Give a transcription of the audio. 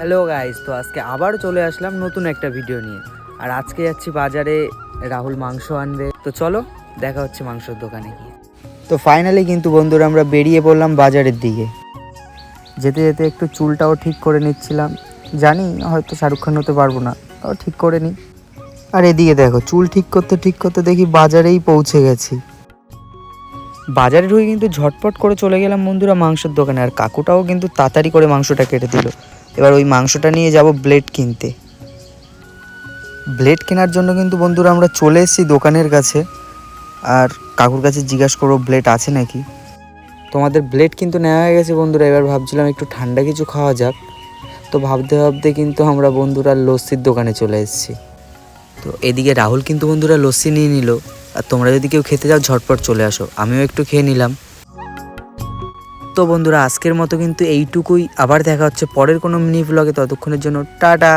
Hello guys, তো আজকে আবার চলে আসলাম নতুন একটা ভিডিও নিয়ে। আর আজকে যাচ্ছি বাজারে, রাহুল মাংস আনবে। তো চলো দেখা হচ্ছে মাংসের দোকানে গিয়ে। তো ফাইনালি কিন্তু বন্ধুরা আমরা বেরিয়ে পড়লাম বাজারের দিকে। যেতে যেতে একটু চুলটাও ঠিক করে নিচ্ছিলাম। জানি হয়তো শাহরুখ খান হতে পারবো না, তাও ঠিক করে নিই। আর এদিকে দেখো, চুল ঠিক করতে দেখি বাজারেই পৌঁছে গেছি। বাজারে ঢুকে কিন্তু ঝটপট করে চলে গেলাম বন্ধুরা মাংসের দোকানে। আর কাকুটাও কিন্তু তাড়াতাড়ি করে মাংসটা কেটে দিল। এবার ওই মাংসটা নিয়ে যাব ব্লেড কিনতে। ব্লেড কেনার জন্য কিন্তু বন্ধুরা আমরা চলে এসেছি দোকানের কাছে। আর কাকুর কাছে জিজ্ঞাসা করবো ব্লেড আছে নাকি। তোমাদের ব্লেড কিন্তু নেওয়া হয়ে গেছে বন্ধুরা। এবার ভাবছিলাম একটু ঠান্ডা কিছু খাওয়া যাক। তো ভাবতে ভাবতে কিন্তু আমরা বন্ধুরা লস্যির দোকানে চলে এসেছি। তো এদিকে রাহুল কিন্তু বন্ধুরা লস্যি নিয়ে নিল। আর তোমরা যদি কেউ খেতে যাও ঝটপট চলে আসো, আমিও একটু খেয়ে নিলাম। তো বন্ধুরা আজকের মতো কিন্তু এইটুকুই। আবার দেখা হচ্ছে পরের কোনো মিনি ব্লগে। ততক্ষণের জন্য টাটা।